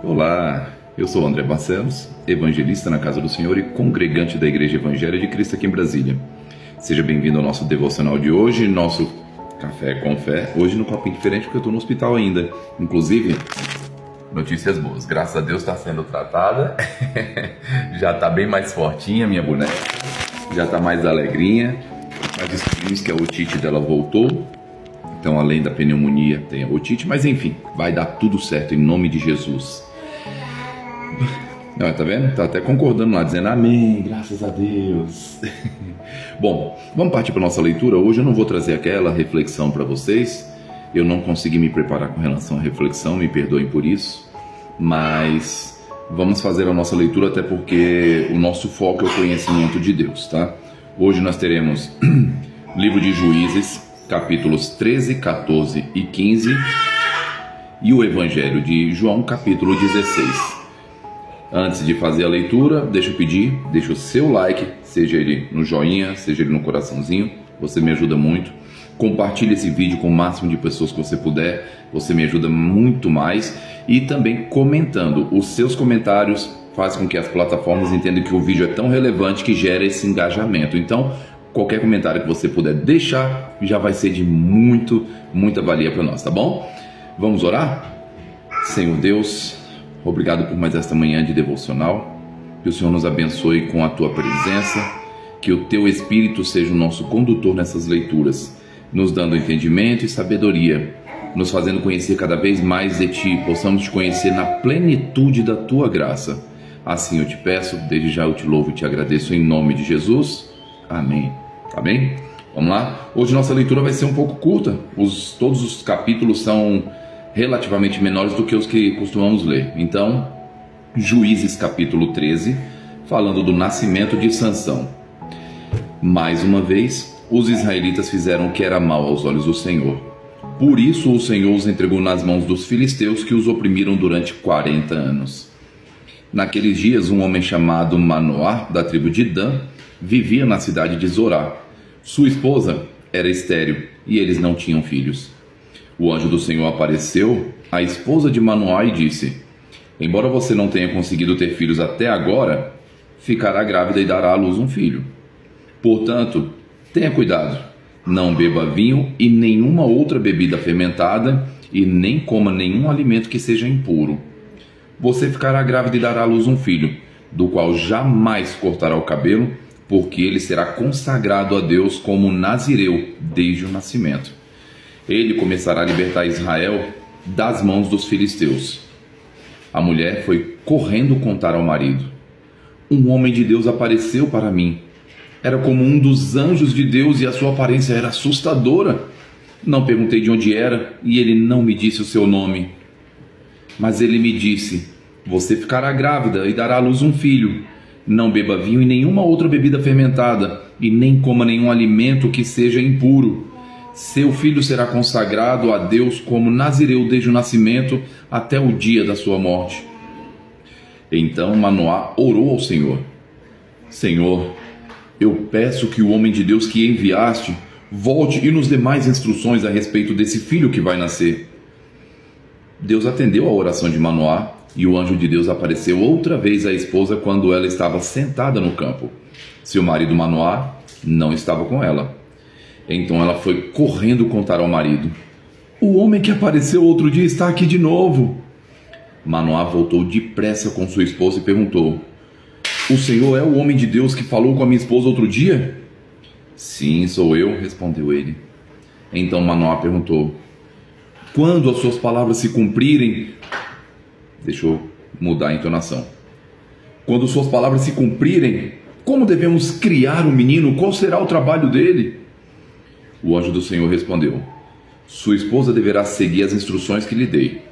Olá, eu sou André Barcelos, evangelista na Casa do Senhor e congregante da Igreja Evangélica de Cristo aqui em Brasília. Seja bem-vindo ao nosso devocional de hoje, nosso Café com Fé, hoje no copinho diferente porque eu estou no hospital ainda. Inclusive, notícias boas, graças a Deus está sendo tratada, já está bem mais fortinha minha boneca, já está mais alegrinha, mas descobrimos que a otite dela voltou. Então, além da pneumonia, tem a otite, mas enfim, vai dar tudo certo em nome de Jesus. Tá vendo? Tá até concordando lá, dizendo amém, graças a Deus. Bom, vamos partir para a nossa leitura. Hoje eu não vou trazer aquela reflexão para vocês. Eu não consegui me preparar com relação à reflexão, me perdoem por isso. Mas vamos fazer a nossa leitura, até porque o nosso foco é o conhecimento de Deus, tá? Hoje nós teremos livro de Juízes, capítulos 13, 14 e 15 e o Evangelho de João, capítulo 16. Antes de fazer a leitura, deixa o seu like, seja ele no joinha, seja ele no coraçãozinho, você me ajuda muito. Compartilhe esse vídeo com o máximo de pessoas que você puder, você me ajuda muito mais. E também comentando, os seus comentários faz com que as plataformas entendam que o vídeo é tão relevante que gera esse engajamento. Então, qualquer comentário que você puder deixar já vai ser de muita valia para nós, tá bom? Vamos orar? Senhor Deus, obrigado por mais esta manhã de devocional. Que o Senhor nos abençoe com a tua presença, que o teu Espírito seja o nosso condutor nessas leituras, nos dando entendimento e sabedoria, nos fazendo conhecer cada vez mais de ti, possamos te conhecer na plenitude da tua graça. Assim eu te peço, desde já eu te louvo e te agradeço em nome de Jesus. Amém. Tá bem? Vamos lá? Hoje nossa leitura vai ser um pouco curta. Todos os capítulos são relativamente menores do que os que costumamos ler. Então, Juízes capítulo 13, falando do nascimento de Sansão. Mais uma vez, os israelitas fizeram o que era mal aos olhos do Senhor. Por isso o Senhor os entregou nas mãos dos filisteus, que os oprimiram durante 40 anos. Naqueles dias, um homem chamado Manoá, da tribo de Dan, vivia na cidade de Zorá. Sua esposa era estéril e eles não tinham filhos. O anjo do Senhor apareceu à esposa de Manoá e disse: embora você não tenha conseguido ter filhos até agora, ficará grávida e dará à luz um filho. Portanto, tenha cuidado, não beba vinho e nenhuma outra bebida fermentada e nem coma nenhum alimento que seja impuro. Você ficará grávida e dará à luz um filho, do qual jamais cortará o cabelo, porque ele será consagrado a Deus como nazireu desde o nascimento. Ele começará a libertar Israel das mãos dos filisteus. A mulher foi correndo contar ao marido: um homem de Deus apareceu para mim. Era como um dos anjos de Deus e a sua aparência era assustadora. Não perguntei de onde era e ele não me disse o seu nome. Mas ele me disse: você ficará grávida e dará à luz um filho. Não beba vinho e nenhuma outra bebida fermentada, e nem coma nenhum alimento que seja impuro. Seu filho será consagrado a Deus como nazireu desde o nascimento até o dia da sua morte. Então Manoá orou ao Senhor: Senhor, eu peço que o homem de Deus que enviaste volte e nos dê mais instruções a respeito desse filho que vai nascer. Deus atendeu a oração de Manoá, e o anjo de Deus apareceu outra vez à esposa quando ela estava sentada no campo. Seu marido Manoá não estava com ela. Então ela foi correndo contar ao marido: o homem que apareceu outro dia está aqui de novo. Manoá voltou depressa com sua esposa e perguntou: o Senhor é o homem de Deus que falou com a minha esposa outro dia? Sim, sou eu, respondeu ele. Então Manoá perguntou: quando as suas palavras se cumprirem... Deixa eu mudar a entonação. Quando suas palavras se cumprirem, como devemos criar um menino? Qual será o trabalho dele? O anjo do Senhor respondeu: sua esposa deverá seguir as instruções que lhe dei.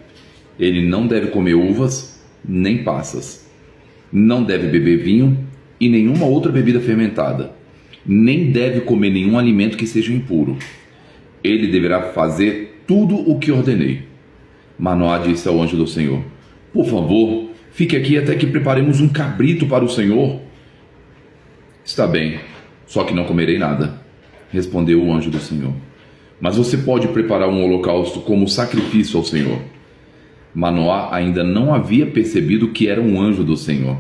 Ele não deve comer uvas, nem passas. Não deve beber vinho e nenhuma outra bebida fermentada. Nem deve comer nenhum alimento que seja impuro. Ele deverá fazer tudo o que ordenei. Manoá disse ao anjo do Senhor: por favor, fique aqui até que preparemos um cabrito para o Senhor. Está bem, só que não comerei nada, respondeu o anjo do Senhor. Mas você pode preparar um holocausto como sacrifício ao Senhor. Manoá ainda não havia percebido que era um anjo do Senhor.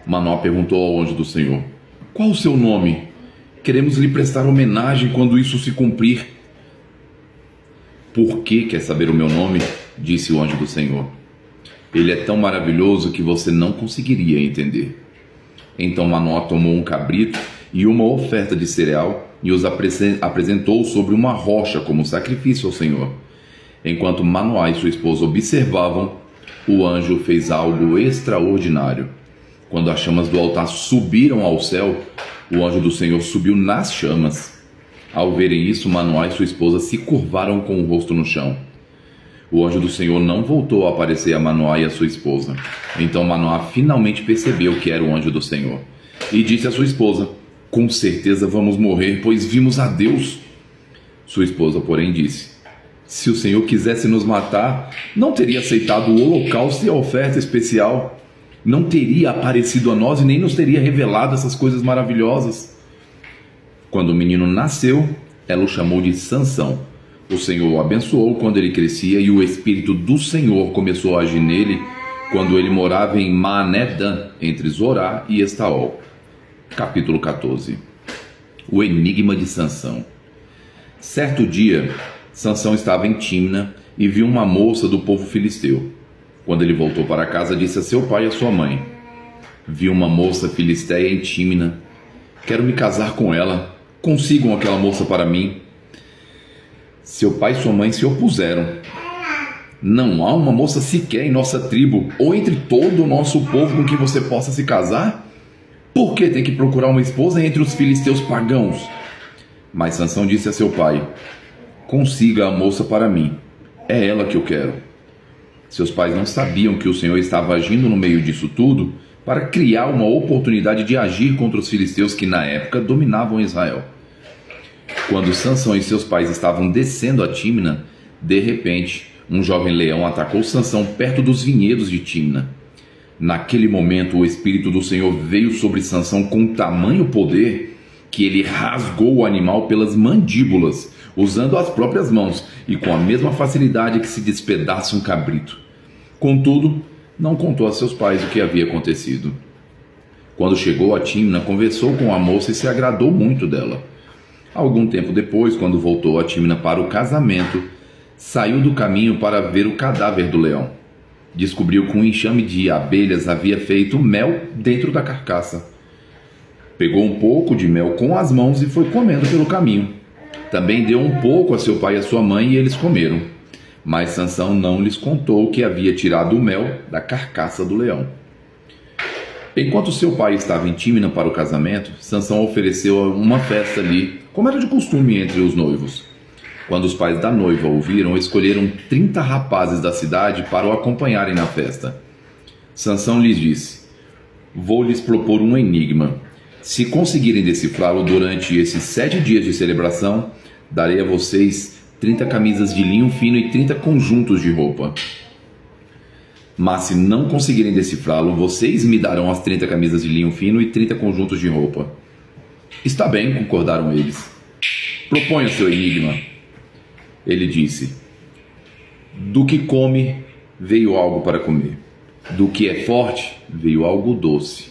Manoá perguntou ao anjo do Senhor: qual o seu nome? Queremos lhe prestar homenagem quando isso se cumprir. Por que quer saber o meu nome? Disse o anjo do Senhor. Ele é tão maravilhoso que você não conseguiria entender. Então Manoá tomou um cabrito e uma oferta de cereal e os apresentou sobre uma rocha como sacrifício ao Senhor. Enquanto Manoá e sua esposa observavam, o anjo fez algo extraordinário. Quando as chamas do altar subiram ao céu, o anjo do Senhor subiu nas chamas. Ao verem isso, Manoá e sua esposa se curvaram com o rosto no chão. O anjo do Senhor não voltou a aparecer a Manoá e a sua esposa. Então Manoá finalmente percebeu que era o anjo do Senhor e disse à sua esposa: com certeza vamos morrer, pois vimos a Deus. Sua esposa, porém, disse: se o Senhor quisesse nos matar, não teria aceitado o holocausto e a oferta especial. Não teria aparecido a nós e nem nos teria revelado essas coisas maravilhosas. Quando o menino nasceu, ela o chamou de Sansão. O Senhor o abençoou quando ele crescia e o Espírito do Senhor começou a agir nele quando ele morava em Maanedã, entre Zorá e Estaol. Capítulo 14. O enigma de Sansão. Certo dia, Sansão estava em Tímna e viu uma moça do povo filisteu. Quando ele voltou para casa, disse a seu pai e a sua mãe: vi uma moça filisteia em Tímna. Quero me casar com ela. Consigam aquela moça para mim. Seu pai e sua mãe se opuseram. Não há uma moça sequer em nossa tribo ou entre todo o nosso povo com quem você possa se casar? Por que tem que procurar uma esposa entre os filisteus pagãos? Mas Sansão disse a seu pai: consiga a moça para mim. É ela que eu quero. Seus pais não sabiam que o Senhor estava agindo no meio disso tudo para criar uma oportunidade de agir contra os filisteus que na época dominavam Israel. Quando Sansão e seus pais estavam descendo a Tímna, de repente, um jovem leão atacou Sansão perto dos vinhedos de Tímna. Naquele momento, o Espírito do Senhor veio sobre Sansão com tamanho poder que ele rasgou o animal pelas mandíbulas, usando as próprias mãos e com a mesma facilidade que se despedaça um cabrito. Contudo, não contou a seus pais o que havia acontecido. Quando chegou a Tímna, conversou com a moça e se agradou muito dela. Algum tempo depois, quando voltou a Tímna para o casamento, saiu do caminho para ver o cadáver do leão. Descobriu que um enxame de abelhas havia feito mel dentro da carcaça. Pegou um pouco de mel com as mãos e foi comendo pelo caminho. Também deu um pouco a seu pai e a sua mãe e eles comeram. Mas Sansão não lhes contou que havia tirado o mel da carcaça do leão. Enquanto seu pai estava em Tímna para o casamento, Sansão ofereceu uma festa ali, como era de costume entre os noivos. Quando os pais da noiva ouviram, escolheram 30 rapazes da cidade para o acompanharem na festa. Sansão lhes disse: vou lhes propor um enigma. Se conseguirem decifrá-lo durante esses 7 dias de celebração, darei a vocês 30 camisas de linho fino e 30 conjuntos de roupa. Mas se não conseguirem decifrá-lo, vocês me darão as 30 camisas de linho fino e 30 conjuntos de roupa. Está bem, concordaram eles. Proponha seu enigma. Ele disse: do que come, veio algo para comer. Do que é forte, veio algo doce.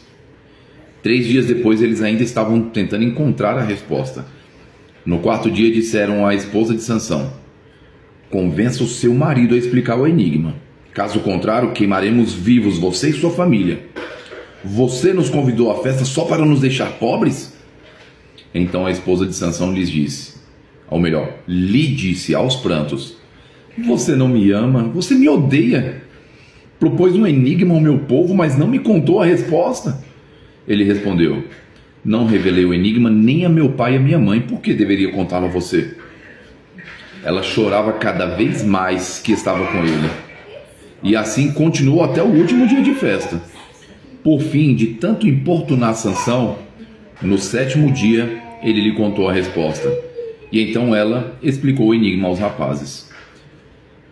3 dias depois, eles ainda estavam tentando encontrar a resposta. No 4º dia, disseram à esposa de Sansão: convença o seu marido a explicar o enigma. Caso contrário, queimaremos vivos você e sua família. Você nos convidou à festa só para nos deixar pobres? Então a esposa de Sansão lhes disse, ou melhor, lhe disse aos prantos: você não me ama, você me odeia. Propôs um enigma ao meu povo, mas não me contou a resposta. Ele respondeu: não revelei o enigma nem a meu pai e a minha mãe, por que deveria contá-lo a você? Ela chorava cada vez mais que estava com ele. E assim continuou até o último dia de festa. Por fim, de tanto importunar Sansão, no 7º dia ele lhe contou a resposta. E então ela explicou o enigma aos rapazes.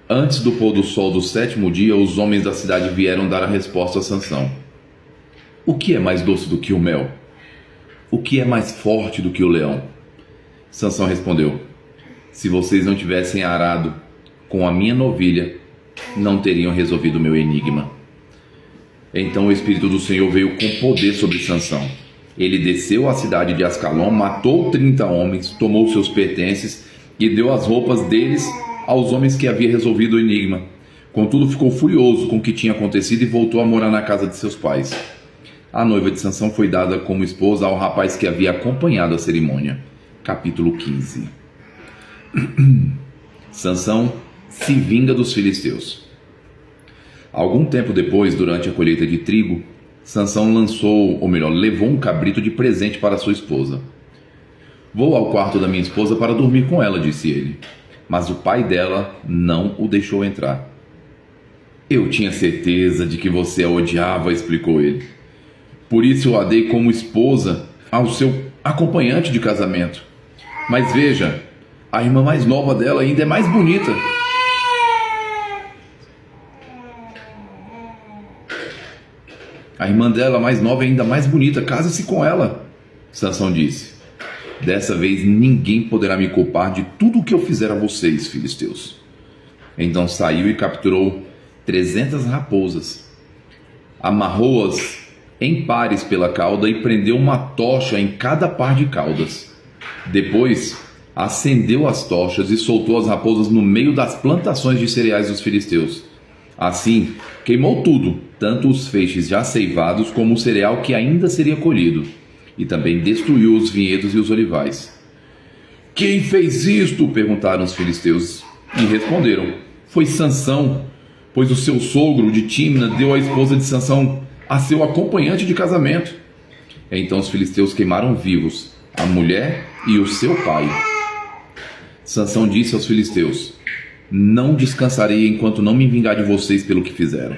Antes do pôr do sol do 7º dia, os homens da cidade vieram dar a resposta a Sansão. O que é mais doce do que o mel? O que é mais forte do que o leão? Sansão respondeu: se vocês não tivessem arado com a minha novilha, não teriam resolvido o meu enigma. Então o Espírito do Senhor veio com poder sobre Sansão. Ele desceu à cidade de Ascalon, matou 30 homens, tomou seus pertences e deu as roupas deles aos homens que havia resolvido o enigma. Contudo, ficou furioso com o que tinha acontecido e voltou a morar na casa de seus pais. A noiva de Sansão foi dada como esposa ao rapaz que havia acompanhado a cerimônia. Capítulo 15. Sansão se vinga dos filisteus. Algum tempo depois, durante a colheita de trigo, Sansão levou um cabrito de presente para sua esposa. Vou ao quarto da minha esposa para dormir com ela, disse ele. Mas o pai dela não o deixou entrar. Eu tinha certeza de que você a odiava, explicou ele. Por isso eu a dei como esposa ao seu acompanhante de casamento. Mas veja, a irmã mais nova dela ainda é mais bonita. A irmã dela mais nova é ainda mais bonita, case-se com ela. Sansão disse: dessa vez ninguém poderá me culpar de tudo o que eu fizer a vocês, filisteus. Então saiu e capturou 300 raposas. Amarrou-as em pares pela cauda e prendeu uma tocha em cada par de caudas. Depois acendeu as tochas e soltou as raposas no meio das plantações de cereais dos filisteus. Assim, queimou tudo, tanto os feixes já ceivados como o cereal que ainda seria colhido, e também destruiu os vinhedos e os olivais. Quem fez isto? Perguntaram os filisteus, e responderam: foi Sansão, pois o seu sogro de Tímna deu a esposa de Sansão a seu acompanhante de casamento. Então os filisteus queimaram vivos a mulher e o seu pai. Sansão disse aos filisteus: não descansarei enquanto não me vingar de vocês pelo que fizeram.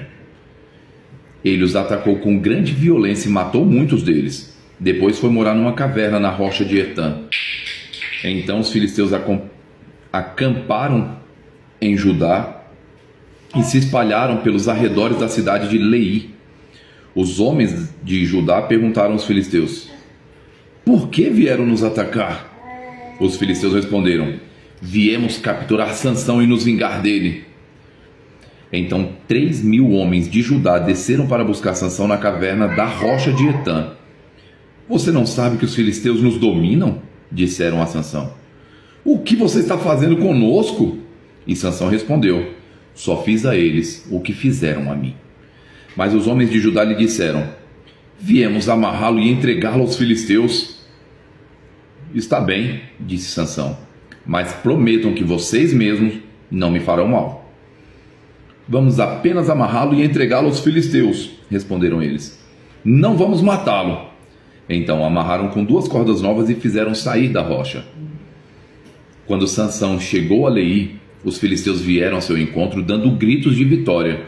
Ele os atacou com grande violência e matou muitos deles. Depois foi morar numa caverna na rocha de Etã. Então os filisteus acamparam em Judá e se espalharam pelos arredores da cidade de Leí. Os homens de Judá perguntaram aos filisteus: por que vieram nos atacar? Os filisteus responderam: viemos capturar Sansão e nos vingar dele. Então 3.000 homens de Judá desceram para buscar Sansão na caverna da rocha de Etã. Você não sabe que os filisteus nos dominam? Disseram a Sansão. O que você está fazendo conosco? E Sansão respondeu: só fiz a eles o que fizeram a mim. Mas os homens de Judá lhe disseram: viemos amarrá-lo e entregá-lo aos filisteus. Está bem, disse Sansão, mas prometam que vocês mesmos não me farão mal. Vamos apenas amarrá-lo e entregá-lo aos filisteus, responderam eles. Não vamos matá-lo. Então amarraram com 2 cordas novas e fizeram sair da rocha. Quando Sansão chegou a Leí, os filisteus vieram ao seu encontro dando gritos de vitória.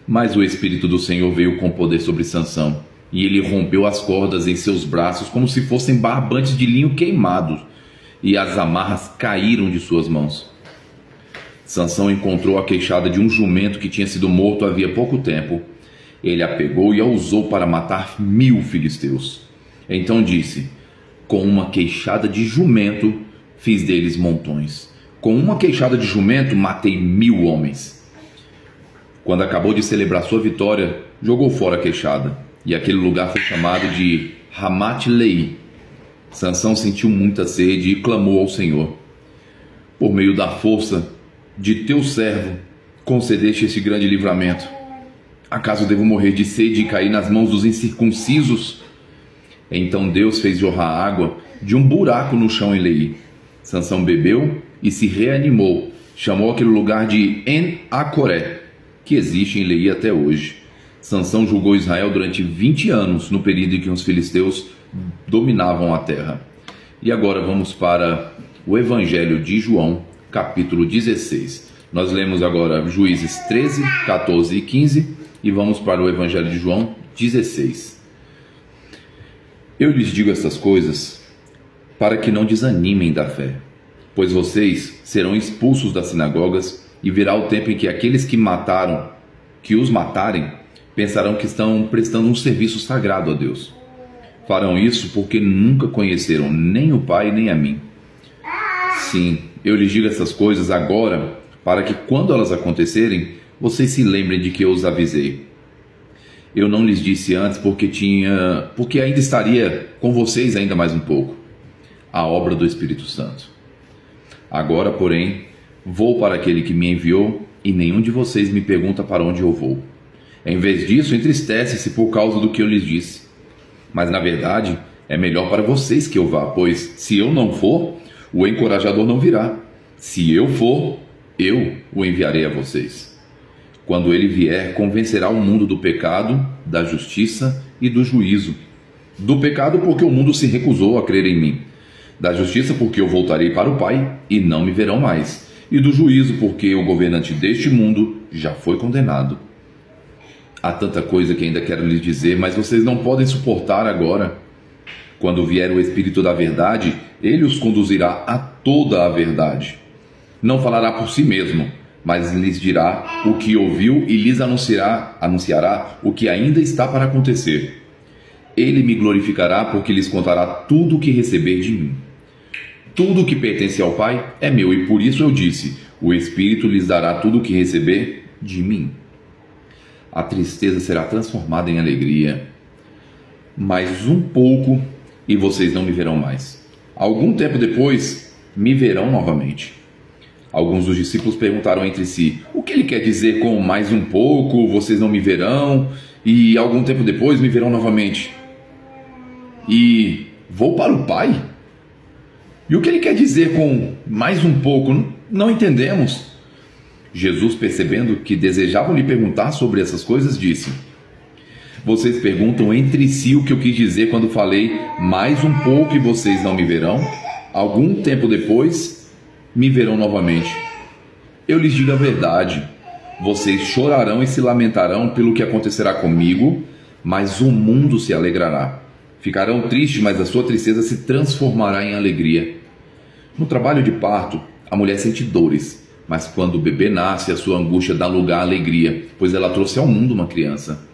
Mas o Espírito do Senhor veio com poder sobre Sansão, e ele rompeu as cordas em seus braços como se fossem barbantes de linho queimados, e as amarras caíram de suas mãos. Sansão encontrou a queixada de um jumento que tinha sido morto havia pouco tempo. Ele a pegou e a usou para matar 1.000 filisteus. Então disse: com uma queixada de jumento fiz deles montões. Com uma queixada de jumento matei 1.000 homens. Quando acabou de celebrar sua vitória, jogou fora a queixada, e aquele lugar foi chamado de Ramat-Leí. Sansão sentiu muita sede e clamou ao Senhor: por meio da força de teu servo, concedeste este grande livramento. Acaso devo morrer de sede e cair nas mãos dos incircuncisos? Então Deus fez jorrar água de um buraco no chão em Leí. Sansão bebeu e se reanimou. Chamou aquele lugar de En-Acoré, que existe em Leí até hoje. Sansão julgou Israel durante 20 anos, no período em que os filisteus dominavam a terra. E agora vamos para o Evangelho de João, capítulo 16. Nós lemos agora Juízes 13, 14 e 15 e vamos para o Evangelho de João 16. Eu lhes digo estas coisas para que não desanimem da fé, pois vocês serão expulsos das sinagogas e virá o tempo em que aqueles que os matarem, pensarão que estão prestando um serviço sagrado a Deus. Farão isso porque nunca conheceram nem o Pai nem a mim. Sim, eu lhes digo essas coisas agora para que quando elas acontecerem, vocês se lembrem de que eu os avisei. Eu não lhes disse antes porque ainda estaria com vocês ainda mais um pouco, a obra do Espírito Santo. Agora, porém, vou para aquele que me enviou e nenhum de vocês me pergunta para onde eu vou. Em vez disso, entristece-se por causa do que eu lhes disse. Mas, na verdade, é melhor para vocês que eu vá, pois, se eu não for, o encorajador não virá. Se eu for, eu o enviarei a vocês. Quando ele vier, convencerá o mundo do pecado, da justiça e do juízo. Do pecado, porque o mundo se recusou a crer em mim. Da justiça, porque eu voltarei para o Pai e não me verão mais. E do juízo, porque o governante deste mundo já foi condenado. Há tanta coisa que ainda quero lhes dizer, mas vocês não podem suportar agora. Quando vier o Espírito da verdade, ele os conduzirá a toda a verdade. Não falará por si mesmo, mas lhes dirá o que ouviu e lhes anunciará o que ainda está para acontecer. Ele me glorificará porque lhes contará tudo o que receber de mim. Tudo o que pertence ao Pai é meu, e por isso eu disse, o Espírito lhes dará tudo o que receber de mim. A tristeza será transformada em alegria. Mais um pouco e vocês não me verão mais. Algum tempo depois, me verão novamente. Alguns dos discípulos perguntaram entre si, o que ele quer dizer com mais um pouco, vocês não me verão, e algum tempo depois me verão novamente? E vou para o Pai? E o que ele quer dizer com mais um pouco? Não entendemos. Jesus, percebendo que desejavam lhe perguntar sobre essas coisas, disse, vocês perguntam entre si o que eu quis dizer quando falei mais um pouco e vocês não me verão? Algum tempo depois, me verão novamente. Eu lhes digo a verdade, vocês chorarão e se lamentarão pelo que acontecerá comigo, mas o mundo se alegrará. Ficarão tristes, mas a sua tristeza se transformará em alegria. No trabalho de parto, a mulher sente dores, mas quando o bebê nasce, a sua angústia dá lugar à alegria, pois ela trouxe ao mundo uma criança.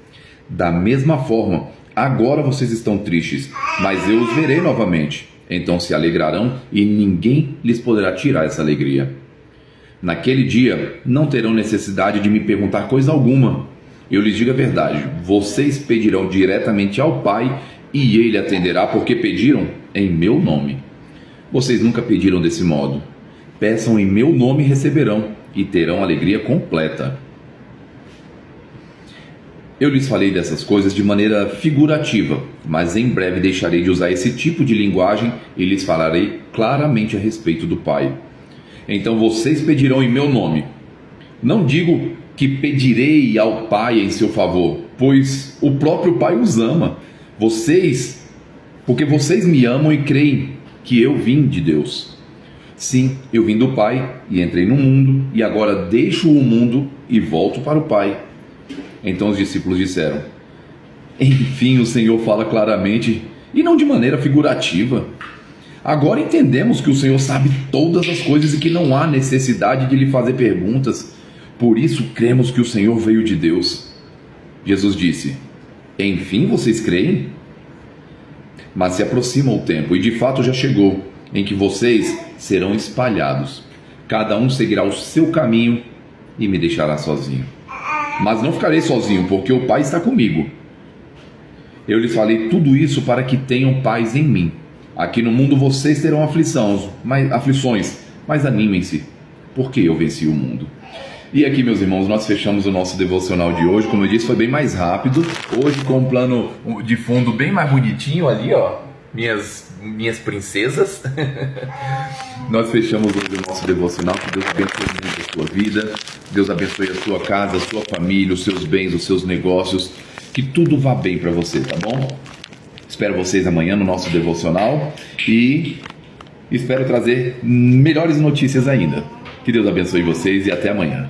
Da mesma forma, agora vocês estão tristes, mas eu os verei novamente. Então se alegrarão e ninguém lhes poderá tirar essa alegria. Naquele dia, não terão necessidade de me perguntar coisa alguma. Eu lhes digo a verdade, vocês pedirão diretamente ao Pai e Ele atenderá, porque pediram em meu nome. Vocês nunca pediram desse modo. Peçam em meu nome e receberão, e terão alegria completa. Eu lhes falei dessas coisas de maneira figurativa, mas em breve deixarei de usar esse tipo de linguagem e lhes falarei claramente a respeito do Pai. Então vocês pedirão em meu nome. Não digo que pedirei ao Pai em seu favor, pois o próprio Pai os ama. Porque vocês me amam e creem que eu vim de Deus. Sim, eu vim do Pai e entrei no mundo, e agora deixo o mundo e volto para o Pai. Então os discípulos disseram, enfim, o Senhor fala claramente e não de maneira figurativa. Agora entendemos que o Senhor sabe todas as coisas e que não há necessidade de lhe fazer perguntas. Por isso cremos que o Senhor veio de Deus. Jesus disse, enfim vocês creem? Mas se aproxima o tempo, e de fato já chegou, em que vocês serão espalhados. Cada um seguirá o seu caminho e me deixará sozinho. Mas não ficarei sozinho, porque o Pai está comigo. Eu lhes falei tudo isso para que tenham paz em mim. Aqui no mundo vocês terão aflições, mas animem-se, porque eu venci o mundo. E aqui, meus irmãos, nós fechamos o nosso devocional de hoje. Como eu disse, foi bem mais rápido. Hoje com um plano de fundo bem mais bonitinho ali, ó. Minhas princesas. Nós fechamos hoje o nosso devocional. Que Deus abençoe muito a sua vida. Deus abençoe a sua casa, a sua família, os seus bens, os seus negócios. Que tudo vá bem para você, tá bom? Espero vocês amanhã no nosso devocional. E espero trazer melhores notícias ainda. Que Deus abençoe vocês e até amanhã.